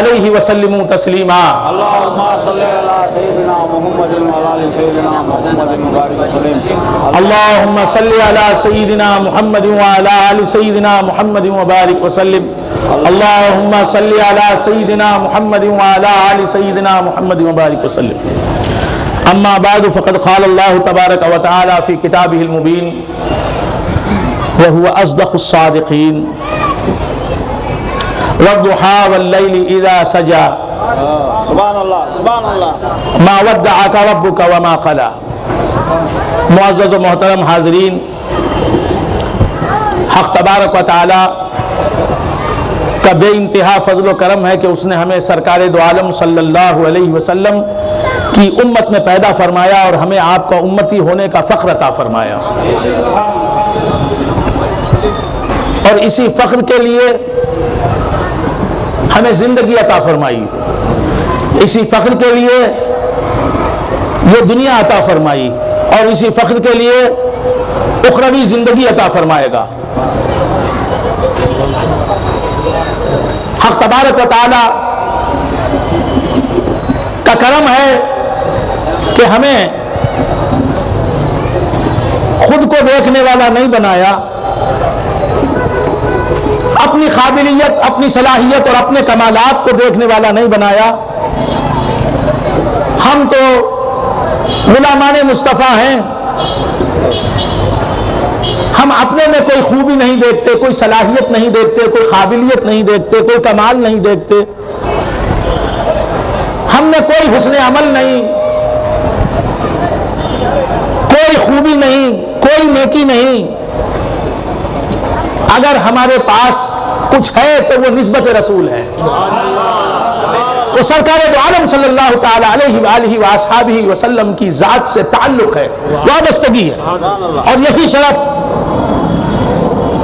علیہ وسلم تسلیما۔ اللهم صل على سيدنا محمد وعلى آل سيدنا محمد وبارك وسلم۔ اللهم صل على سيدنا محمد وعلى آل سيدنا محمد وبارك وسلم۔ اللهم صل على سيدنا محمد وعلى آل سيدنا محمد وبارك وسلم۔ اما بعد فقد قال الله تبارك وتعالى في كتابه المبين وهو أصدق الصادقين والضحى والليل إذا سجى سبحان اللہ سبحان اللہ۔ ما ودعك ربك وما قلى۔ معزز و محترم حاضرین، حق تبارک و تعالی کا بے انتہا فضل و کرم ہے کہ اس نے ہمیں سرکار دو عالم صلی اللہ علیہ وسلم کی امت میں پیدا فرمایا اور ہمیں آپ کا امتی ہونے کا فخر عطا فرمایا، اور اسی فخر کے لیے ہمیں زندگی عطا فرمائی، اسی فخر کے لیے یہ دنیا عطا فرمائی، اور اسی فخر کے لیے اخروی زندگی عطا فرمائے گا۔ حق تبارک و تعالی کا کرم ہے کہ ہمیں خود کو دیکھنے والا نہیں بنایا، اپنی قابلیت، اپنی صلاحیت اور اپنے کمالات کو دیکھنے والا نہیں بنایا۔ ہم تو غلامان مصطفیٰ ہیں، ہم اپنے میں کوئی خوبی نہیں دیکھتے، کوئی صلاحیت نہیں دیکھتے، کوئی قابلیت نہیں دیکھتے، کوئی کمال نہیں دیکھتے، ہم میں کوئی حسن عمل نہیں، کوئی خوبی نہیں، کوئی نیکی نہیں۔ اگر ہمارے پاس کچھ ہے تو وہ نسبت رسول ہے، وہ سرکار دو عالم صلی اللہ تعالی علیہ وآلہ وآصحابہ وسلم کی ذات سے تعلق ہے، وابستگی ہے، اور یہی شرف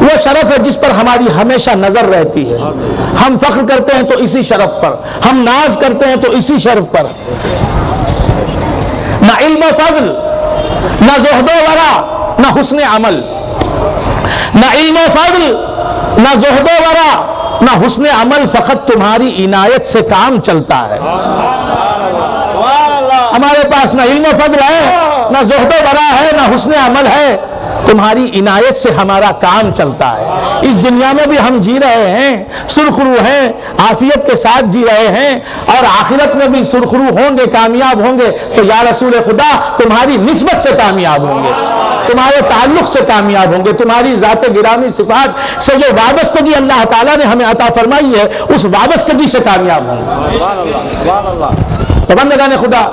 وہ شرف ہے جس پر ہماری ہمیشہ نظر رہتی ہے۔ ہم فخر کرتے ہیں تو اسی شرف پر، ہم ناز کرتے ہیں تو اسی شرف پر۔ نہ علم و فضل، نہ زہد و ورع، نہ حسن عمل، نہ علم و فضل، نہ زہد و ورع، نہ حسن عمل، فقط تمہاری عنایت سے کام چلتا ہے۔ ہمارے پاس نہ علم و فضل ہے، نہ زہد و ورع ہے، نہ حسن عمل ہے، تمہاری عنایت سے ہمارا کام چلتا ہے۔ اس دنیا میں بھی ہم جی رہے ہیں، سرخرو ہیں، عافیت کے ساتھ جی رہے ہیں، اور آخرت میں بھی سرخرو ہوں گے، کامیاب ہوں گے تو یا رسول خدا تمہاری نسبت سے کامیاب ہوں گے، تمہارے تعلق سے کامیاب ہوں گے، تمہاری ذات گرامی صفات سے جو وابستگی اللہ تعالیٰ نے ہمیں عطا فرمائی ہے اس وابستگی سے کامیاب ہوں گے۔ سبحان اللہ سبحان اللہ۔ تو بندگان خدا،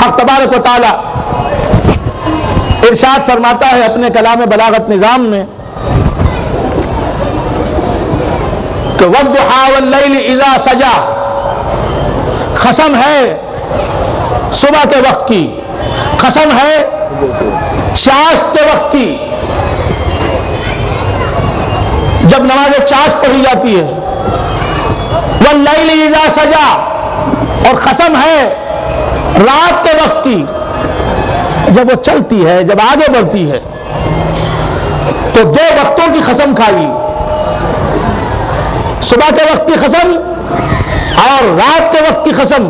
حق تبارک و تعالی ارشاد فرماتا ہے اپنے کلام بلاغت نظام میں کہ وَالضُّحَىٰ وَاللَّيْلِ إِذَا سَجَىٰ، قسم ہے صبح کے وقت کی، قسم ہے چاشت کے وقت کی، جب نماز چاشت پڑھی جاتی ہے، وَاللَّيْلِ إِذَا سَجَىٰ، اور قسم ہے رات کے وقت کی، جب وہ چلتی ہے، جب آگے بڑھتی ہے، تو دو وقتوں کی قسم کھائی، صبح کے وقت کی قسم اور رات کے وقت کی قسم۔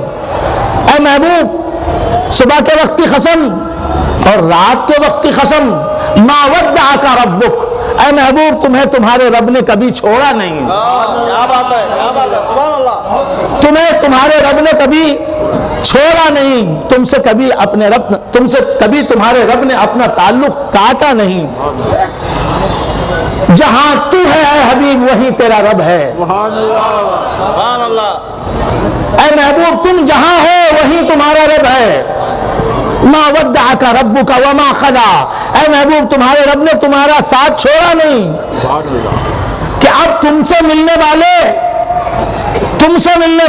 اے محبوب، صبح کے وقت کی قسم اور رات کے وقت کی قسم، ما ودعک ربک، اے محبوب تمہیں تمہارے رب نے کبھی چھوڑا نہیں، کیا بات ہے کیا بات ہے، سبحان اللہ۔ تمہیں تمہارے رب نے کبھی چھوڑا نہیں، تم سے کبھی تمہارے رب نے اپنا تعلق کاٹا نہیں۔ جہاں تو ہے اے حبیب وہیں تیرا رب ہے، سبحان اللہ سبحان اللہ۔ اے محبوب تم جہاں ہو وہیں تمہارا رب ہے۔ ما ودعک ربک وما قلی، اے محبوب تمہارے رب نے تمہارا ساتھ چھوڑا نہیں، کہ اب تم سے ملنے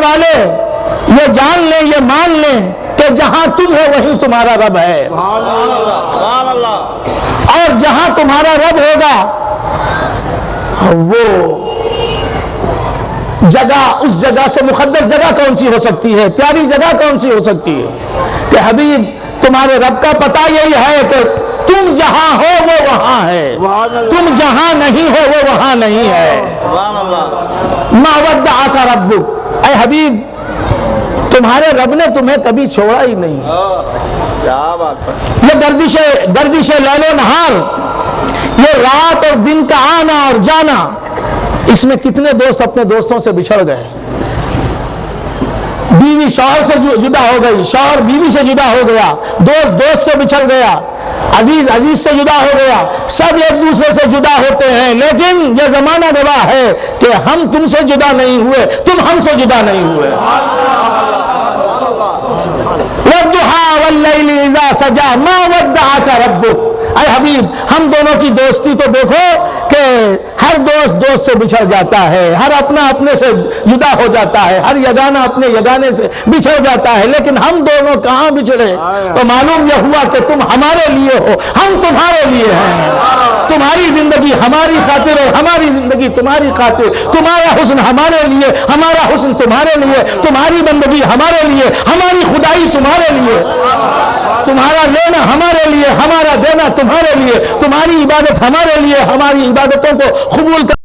والے یہ جان لیں، یہ مان لیں کہ جہاں تم ہو وہیں تمہارا رب ہے، سبحان اللہ۔ اور جہاں تمہارا رب ہوگا وہ جگہ، اس جگہ سے مقدس جگہ کون سی ہو سکتی ہے، پیاری جگہ کون سی ہو سکتی ہے، کہ حبیب تمہارے رب کا پتہ یہی ہے کہ تم جہاں ہو وہ وہاں ہے، تم جہاں نہیں ہو وہ وہاں نہیں ہے۔ سبحان اللہ۔ ما ودعک ربک، اے حبیب تمہارے رب نے تمہیں کبھی چھوڑا ہی نہیں۔ کیا بات ہے۔ یہ گردش لیل و نہار، یہ رات اور دن کا آنا اور جانا، اس میں کتنے دوست اپنے دوستوں سے بچھڑ گئے، بیوی شوہر سے جدا ہو گئی، شوہر بیوی سے جدا ہو گیا، دوست دوست سے بچھڑ گیا، عزیز عزیز سے جدا ہو گیا، سب ایک دوسرے سے جدا ہوتے ہیں، لیکن یہ زمانہ گواہ ہے کہ ہم تم سے جدا نہیں ہوئے، تم ہم سے جدا نہیں ہوئے۔ وَالضُّحَىٰ وَاللَّيْلِ إِذَا سَجَىٰ مَا وَدَّعَكَ رَبُّكَ، اے حبیب ہم دونوں کی دوستی تو دیکھو کہ ہر دوست دوست سے بچھڑ جاتا ہے، ہر اپنا اپنے سے جدا ہو جاتا ہے، ہر یگانہ اپنے یگانے سے بچھڑ جاتا ہے، لیکن ہم دونوں کہاں بچھڑے؟ تو معلوم یہ ہوا کہ تم ہمارے لیے ہو، ہم تمہارے لیے ہیں، تمہاری زندگی ہماری خاطر ہے، ہماری زندگی تمہاری خاطر، تمہارا حسن ہمارے لیے، ہمارا حسن تمہارے لیے، تمہاری بندگی ہمارے لیے، ہماری خدائی تمہارے لیے، تمہارا لینا ہمارے لیے، ہمارا دینا تمہارے لیے، تمہاری عبادت ہمارے لیے، ہماری عبادتوں کو قبول کر